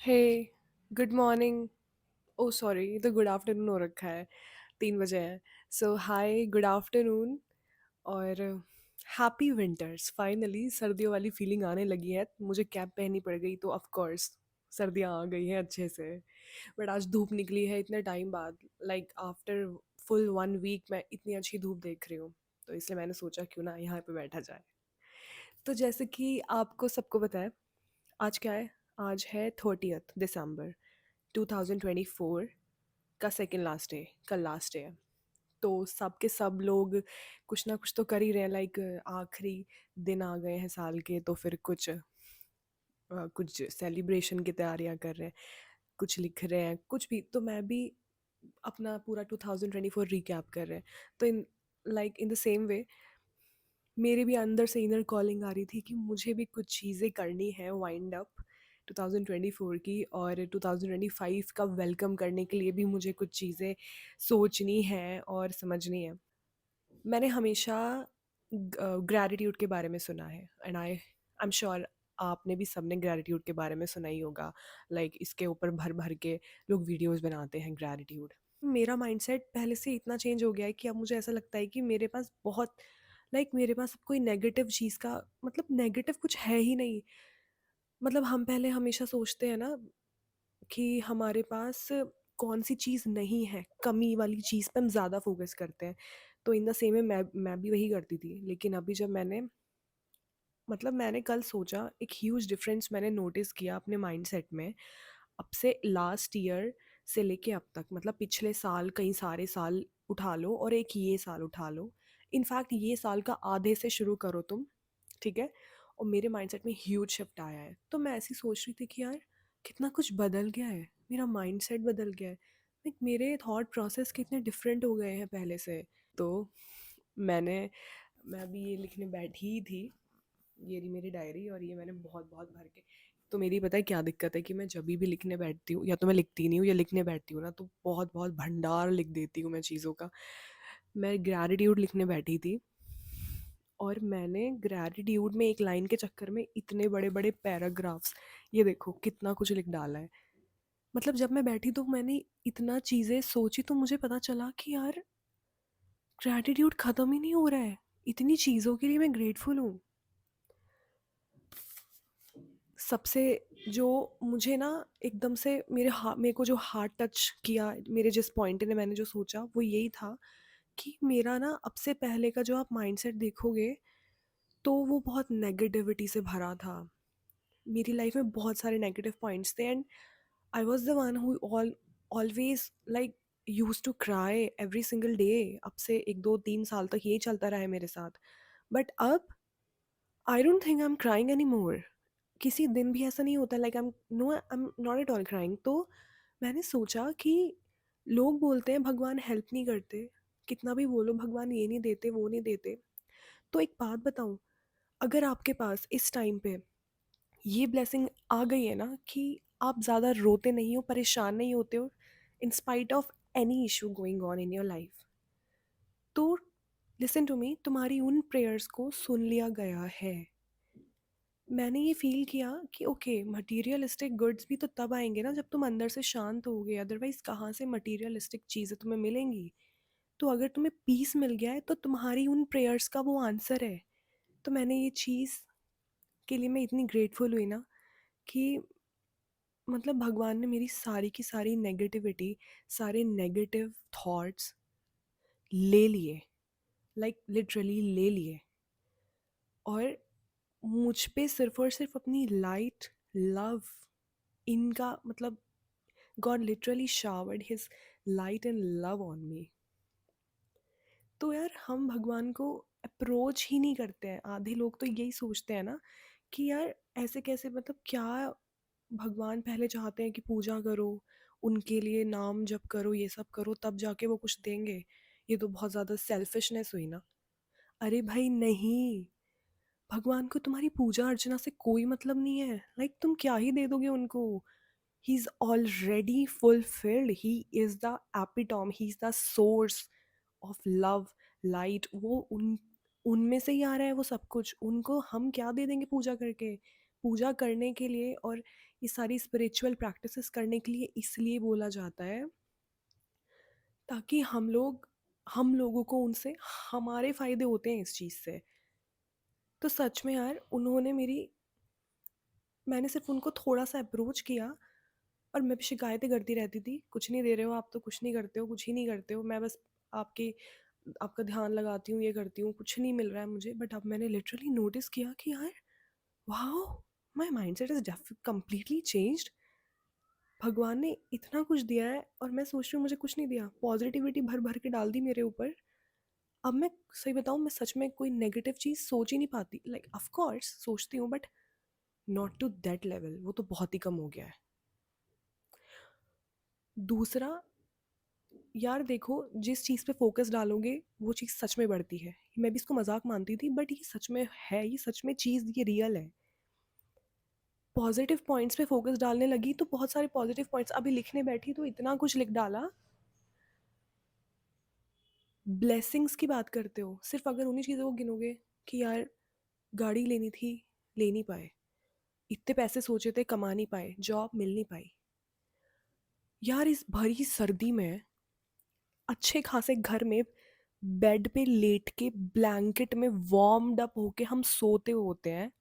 हे, good morning. Oh sorry, ये तो good afternoon हो रखा है। 3 बजे है। सो हाय, गुड आफ्टरनून। और हैप्पी विंटर्स। फाइनली सर्दियों वाली फीलिंग आने लगी है। मुझे कैप पहननी पड़ गई तो ऑफ कोर्स सर्दियाँ आ गई हैं अच्छे से। बट आज धूप निकली है इतने टाइम बाद। लाइक आफ्टर फुल 1 वीक मैं इतनी अच्छी धूप देख रही हूँ। तो इसलिए मैंने सोचा क्यों ना यहाँ पे बैठा जाए। तो जैसे कि आपको सबको पता है, आज क्या है? आज है 30 दिसंबर 2024 का सेकेंड लास्ट डे। कल लास्ट डे है। तो सब के सब लोग कुछ ना कुछ तो कर ही रहे हैं। लाइक आखिरी दिन आ गए हैं साल के, तो फिर कुछ सेलिब्रेशन की तैयारियां कर रहे हैं, कुछ लिख रहे हैं, कुछ भी। तो मैं भी अपना पूरा 2024 रिकैप कर रहे हैं। तो in like in the same way मेरे भी अंदर से इनर कॉलिंग आ रही थी कि मुझे भी कुछ चीज़ें करनी है वाइंड अप 2024 की, और 2025 का वेलकम करने के लिए भी मुझे कुछ चीज़ें सोचनी है और समझनी है। मैंने हमेशा ग्रैटिट्यूड के बारे में सुना है, एंड आई एम श्योर आपने भी सबने ग्रैटिट्यूड के बारे में सुना ही होगा। लाइक इसके ऊपर भर भर के लोग वीडियोस बनाते हैं ग्रैटिट्यूड। मेरा माइंडसेट पहले से इतना चेंज हो गया है कि अब मुझे ऐसा लगता है कि मेरे पास बहुत मेरे पास अब कोई नेगेटिव चीज़ का नेगेटिव कुछ है ही नहीं। हम पहले हमेशा सोचते हैं ना कि हमारे पास कौन सी चीज़ नहीं है, कमी वाली चीज़ पे हम ज़्यादा फोकस करते हैं। तो इन द सेम वे मैं भी वही करती थी। लेकिन अभी जब मैंने कल सोचा, एक ह्यूज डिफरेंस मैंने नोटिस किया अपने माइंडसेट में। अब से लास्ट ईयर से लेके अब तक, पिछले साल, कई सारे साल उठा लो और एक ये साल उठा लो। इनफैक्ट ये साल का आधे से शुरू करो तुम, ठीक है? और मेरे माइंडसेट में ह्यूज शिफ्ट आया है। तो मैं ऐसी सोच रही थी कि यार कितना कुछ बदल गया है, मेरा माइंडसेट बदल गया है। मेरे थॉट प्रोसेस कितने डिफरेंट हो गए हैं पहले से। तो मैंने मैं अभी ये लिखने बैठी ही थी। ये रही मेरी डायरी, और ये मैंने बहुत बहुत भर के। तो मेरी पता है क्या दिक्कत है कि मैं जब भी लिखने बैठती हूँ, या तो मैं लिखती नहीं हूँ या लिखने बैठती हूँ ना, तो बहुत बहुत भंडार लिख देती हूँ मैं चीज़ों का। मैं ग्रैटिट्यूड लिखने बैठी थी, और मैंने ग्रैटिट्यूड में एक लाइन के चक्कर में इतने बड़े बड़े पैराग्राफ्स, ये देखो कितना कुछ लिख डाला है। जब मैं बैठी तो मैंने इतना चीज़ें सोची, तो मुझे पता चला कि यार ग्रैटिट्यूड ख़त्म ही नहीं हो रहा है। इतनी चीज़ों के लिए मैं ग्रेटफुल हूँ। सबसे जो मुझे ना एकदम से मेरे को जो हार्ट टच किया, मेरे जिस पॉइंट ने मैंने जो सोचा वो यही था कि मेरा ना अब से पहले का जो आप माइंडसेट देखोगे, तो वो बहुत नेगेटिविटी से भरा था। मेरी लाइफ में बहुत सारे नेगेटिव पॉइंट्स थे, and I was the one who always like use to cry every single day. अब से 1 2 3 साल तक यही चलता रहा है मेरे साथ। बट अब I don't think I am crying any more. किसी दिन भी ऐसा नहीं होता like I am not at all crying. तो मैंने सोचा कि लोग बोलते हैं भगवान हेल्प नहीं करते, कितना भी बोलो भगवान ये नहीं देते वो नहीं देते। तो एक बात बताऊं, अगर आपके पास इस टाइम पे ये ब्लेसिंग आ गई है ना कि आप ज़्यादा रोते नहीं हो, परेशान नहीं होते हो, in spite of any issue going on in your life, तो लिसन टू मी, तुम्हारी उन प्रेयर्स को सुन लिया गया है। मैंने ये फील किया कि ओके, मटेरियलिस्टिक गुड्स भी तो तब आएंगे ना जब तुम अंदर से शांत होगे। अदरवाइज कहाँ से मटेरियलिस्टिक चीज़ें तुम्हें मिलेंगी? तो अगर तुम्हें पीस मिल गया है तो तुम्हारी उन प्रेयर्स का वो आंसर है। तो मैंने ये चीज़ के लिए मैं इतनी ग्रेटफुल हुई ना कि भगवान ने मेरी सारी की सारी नेगेटिविटी, सारे नेगेटिव थॉट्स ले लिए, लाइक लिटरली ले लिए, और मुझ पे सिर्फ और सिर्फ अपनी लाइट, लव, इनका God literally showered his light and love on me. तो यार हम भगवान को अप्रोच ही नहीं करते हैं। आधे लोग तो यही सोचते हैं ना कि यार ऐसे कैसे, क्या भगवान पहले चाहते हैं कि पूजा करो, उनके लिए नाम जप करो, ये सब करो, तब जाके वो कुछ देंगे? ये तो बहुत ज़्यादा सेल्फिशनेस हुई ना। अरे भाई नहीं, भगवान को तुम्हारी पूजा अर्चना से कोई मतलब नहीं है। तुम क्या ही दे दोगे उनको? He is already fulfilled. He is the epitome, he is the source of love, light. वो उनमें से ही आ रहा है वो सब कुछ। उनको हम क्या दे देंगे पूजा करके? पूजा करने के लिए और ये सारी स्पिरिचुअल प्रैक्टिसेस करने के लिए इसलिए बोला जाता है ताकि हम लोगों को उनसे हमारे फ़ायदे होते हैं इस चीज़ से। तो सच में यार उन्होंने मेरी मैंने सिर्फ़ उनको थोड़ा-सा अप्रोच किया और मैं भी शिकायतें करती रहती थी, कुछ नहीं दे रहे हो आप तो कुछ नहीं करते हो, कुछ ही नहीं करते हो, मैं बस आपके आपका ध्यान लगाती हूँ, ये करती हूँ, कुछ नहीं मिल रहा है मुझे। बट अब मैंने लिटरली नोटिस किया कि यार wow! My mindset is completely changed. भगवान ने इतना कुछ दिया है और मैं सोच रही हूँ मुझे कुछ नहीं दिया। पॉज़िटिविटी भर-भर के डाल दी मेरे ऊपर। अब मैं सही बताऊँ मैं सच में कोई नेगेटिव चीज़ सोच ही नहीं पाती। लाइक ऑफ़ कोर्स सोचती हूँ but not to that level, वो तो बहुत ही कम हो गया है। दूसरा, यार देखो जिस चीज़ पे फ़ोकस डालोगे वो चीज़ सच में बढ़ती है। मैं भी इसको मज़ाक मानती थी बट ये सच में है, ये सच में चीज़ ये रियल है। पॉज़िटिव पॉइंट्स पे फ़ोकस डालने लगी तो बहुत सारे पॉज़िटिव पॉइंट्स अभी लिखने बैठी तो इतना कुछ लिख डाला। ब्लेसिंग्स की बात करते हो, सिर्फ़ अगर उन्हीं चीज़ों को गिनोगे कि यार गाड़ी लेनी थी, ले नहीं पाए। इतने पैसे सोचे थे, कमा नहीं पाए, जॉब मिल नहीं पाई। यार इस भरी सर्दी में अच्छे खासे घर में बेड पे लेट के ब्लैंकेट में वार्म्ड अप होके हम सोते होते हैं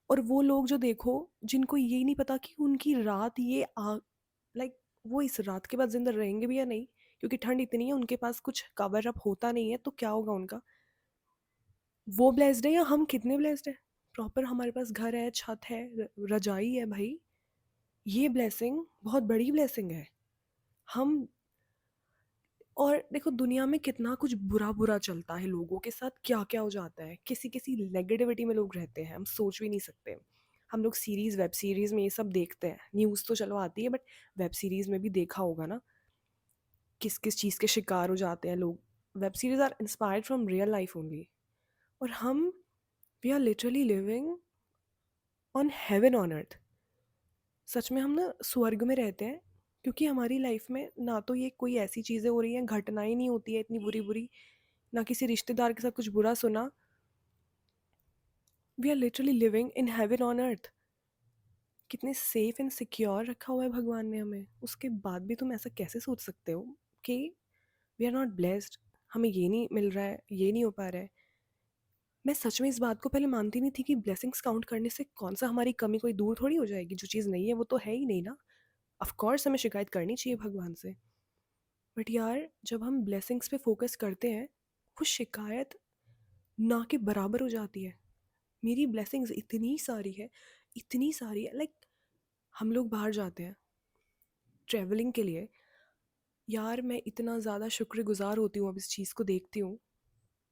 और वो लोग जो देखो जिनको ये नहीं पता कि उनकी रात ये लाइक वो इस रात के बाद जिंदा रहेंगे भी या नहीं, क्योंकि ठंड इतनी है उनके पास कुछ कवर अप होता नहीं है तो क्या होगा उनका। वो ब्लेस्ड है या हम कितने ब्लेस्ड है, प्रॉपर हमारे पास घर है, छत है, रजाई है भाई। ये ब्लेसिंग बहुत बड़ी ब्लेसिंग है। हम और देखो दुनिया में कितना कुछ बुरा बुरा चलता है, लोगों के साथ क्या क्या हो जाता है, किसी किसी नेगेटिविटी में लोग रहते हैं, हम सोच भी नहीं सकते। हम लोग सीरीज वेब सीरीज में ये सब देखते हैं, न्यूज़ तो चलो आती है बट वेब सीरीज में भी देखा होगा ना किस किस चीज़ के शिकार हो जाते हैं लोग। Web series are inspired from real life only. और हम we are literally living on heaven on earth. सच में हम ना स्वर्ग में रहते हैं, क्योंकि हमारी लाइफ में ना तो ये कोई ऐसी चीज़ें हो रही हैं, घटनाएं नहीं होती है इतनी बुरी बुरी, ना किसी रिश्तेदार के साथ कुछ बुरा सुना। We are literally living in heaven on earth. कितने सेफ एंड सिक्योर रखा हुआ है भगवान ने हमें, उसके बाद भी तुम ऐसा कैसे सोच सकते हो कि वी आर नॉट ब्लेस्ड, हमें ये नहीं मिल रहा है, ये नहीं हो पा रहा है। मैं सच में इस बात को पहले मानती नहीं थी कि ब्लेसिंग्स काउंट करने से कौन सा हमारी कमी कोई दूर थोड़ी हो जाएगी, जो चीज़ नहीं है वो तो है ही नहीं ना। ऑफ कोर्स हमें शिकायत करनी चाहिए भगवान से, बट यार जब हम ब्लेसिंग्स पे फोकस करते हैं वो शिकायत ना के बराबर हो जाती है। मेरी ब्लेसिंग्स इतनी सारी है लाइक हम लोग बाहर जाते हैं ट्रैवलिंग के लिए। यार मैं इतना ज़्यादा शुक्रगुजार होती हूँ अब इस चीज़ को देखती हूँ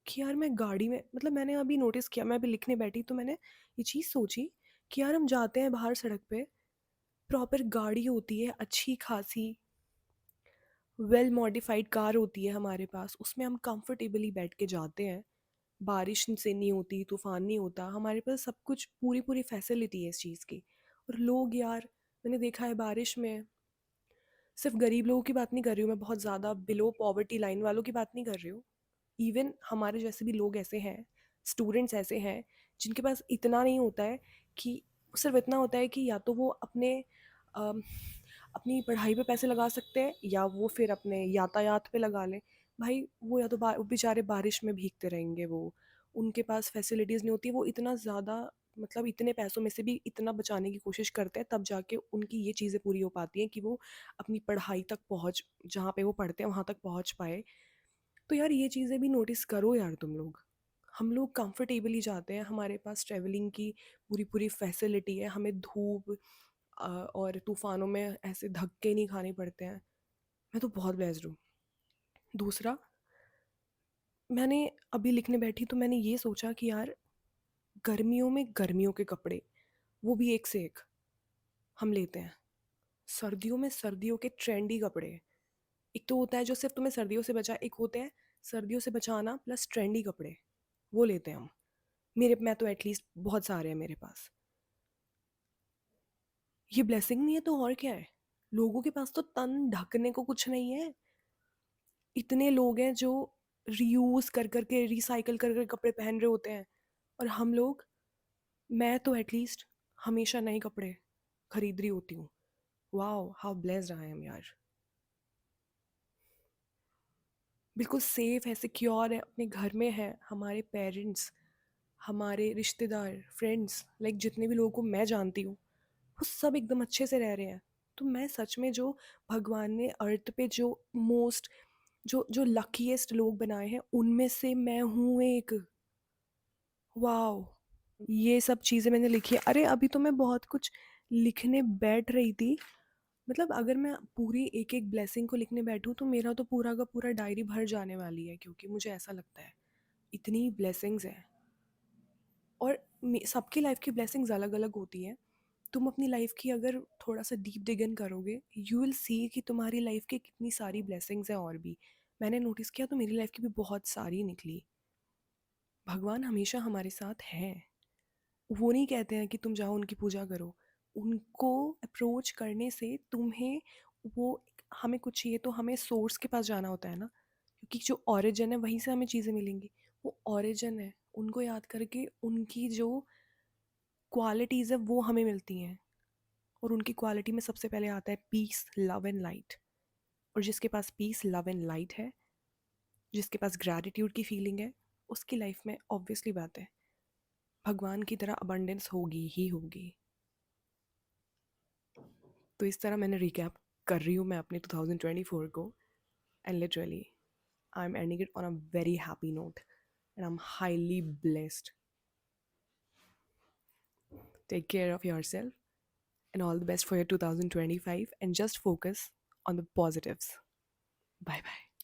कि यार मैं गाड़ी में, मतलब मैंने अभी नोटिस किया, मैं अभी लिखने बैठी तो मैंने ये चीज़ सोची कि यार हम जाते हैं बाहर सड़क पे, प्रॉपर गाड़ी होती है अच्छी खासी, वेल मॉडिफाइड कार होती है हमारे पास, उसमें हम कंफर्टेबली बैठ के जाते हैं। बारिश से नहीं होती, तूफान नहीं होता, हमारे पास सब कुछ पूरी पूरी फैसिलिटी है इस चीज़ की। और लोग यार, मैंने देखा है बारिश में, सिर्फ गरीब लोगों की बात नहीं कर रही हूँ मैं, बहुत ज़्यादा बिलो पॉवर्टी लाइन वालों की बात नहीं कर रही हूँ। इवन हमारे जैसे भी लोग ऐसे हैं, स्टूडेंट्स ऐसे हैं जिनके पास इतना नहीं होता है कि, सिर्फ इतना होता है कि या तो वो अम, अपनी पढ़ाई पे पैसे लगा सकते हैं या वो फिर अपने यातायात पे लगा लें। भाई वो या तो वो बेचारे बारिश में भीगते रहेंगे, वो उनके पास फैसिलिटीज़ नहीं होती, वो इतना ज़्यादा, मतलब इतने पैसों में से भी इतना बचाने की कोशिश करते हैं तब जाके उनकी ये चीज़ें पूरी हो पाती हैं कि वो अपनी पढ़ाई तक पहुँच, जहाँ पे वो पढ़ते हैं वहाँ तक पहुँच पाए। तो यार ये चीज़ें भी नोटिस करो यार तुम लोग। हम लोग कंफर्टेबली जाते हैं, हमारे पास ट्रैवलिंग की पूरी पूरी फैसिलिटी है, हमें धूप और तूफ़ानों में ऐसे धक्के नहीं खाने पड़ते हैं। मैं तो बहुत ब्लेस्ड हूँ। दूसरा, मैंने अभी लिखने बैठी तो मैंने ये सोचा कि यार गर्मियों में गर्मियों के कपड़े, वो भी एक से एक हम लेते हैं। सर्दियों में सर्दियों के ट्रेंडी कपड़े, एक तो होता है जो सिर्फ तुम्हें सर्दियों से बचा, एक होते हैं सर्दियों से बचाना प्लस ट्रेंडी कपड़े, वो लेते हैं हम। मेरे मैं तो एटलीस्ट बहुत सारे हैं मेरे पास। ये ब्लेसिंग नहीं है तो और क्या है। लोगों के पास तो तन ढकने को कुछ नहीं है। इतने लोग हैं जो रीयूज कर करके, रिसाइकल कर कर कपड़े पहन रहे होते हैं, और हम लोग मैं तो एटलीस्ट हमेशा नए कपड़े खरीद रही होती हूँ। Wow how blessed I am यार। बिल्कुल सेफ है, सिक्योर है, अपने घर में है, हमारे पेरेंट्स, हमारे रिश्तेदार, फ्रेंड्स, लाइक जितने भी लोगों को मैं जानती हूँ वो सब एकदम अच्छे से रह रहे हैं। तो मैं सच में जो भगवान ने अर्थ पे जो मोस्ट जो जो लकीएस्ट लोग बनाए हैं उनमें से मैं हूँ एक। वाओ। ये सब चीज़ें मैंने लिखी है। अरे अभी तो मैं बहुत कुछ लिखने बैठ रही थी। मतलब अगर मैं पूरी एक एक ब्लेसिंग को लिखने बैठूं तो मेरा तो पूरा का पूरा डायरी भर जाने वाली है, क्योंकि मुझे ऐसा लगता है इतनी ब्लेसिंग्स हैं। और सबकी लाइफ की ब्लेसिंग्स अलग अलग होती हैं। तुम अपनी लाइफ की अगर थोड़ा सा डीप डिग इन करोगे यू विल सी कि तुम्हारी लाइफ की कितनी सारी ब्लेसिंग्स हैं। और भी मैंने नोटिस किया तो मेरी लाइफ की भी बहुत सारी निकली। भगवान हमेशा हमारे साथ हैं। वो नहीं कहते हैं कि तुम जाओ उनकी पूजा करो। उनको अप्रोच करने से तुम्हें वो, हमें कुछ चाहिए तो हमें सोर्स के पास जाना होता है ना, क्योंकि जो ओरिजिन है वहीं से हमें चीज़ें मिलेंगी। वो ओरिजिन है, उनको याद करके उनकी जो क्वालिटीज़ है वो हमें मिलती हैं। और उनकी क्वालिटी में सबसे पहले आता है पीस, लव एंड लाइट। और जिसके पास पीस, लव एंड लाइट है, जिसके पास ग्रैटिट्यूड की फीलिंग है, उसकी लाइफ में ऑब्वियसली बात है भगवान की तरह अबंडेंस होगी ही होगी। तो इस तरह मैंने रिकैप कर रही हूँ मैं अपने 2024 को। And literally I am ending it on a very happy note and I am highly blessed. Take care of yourself and all the best for your 2025 and just focus on the positives. Bye bye.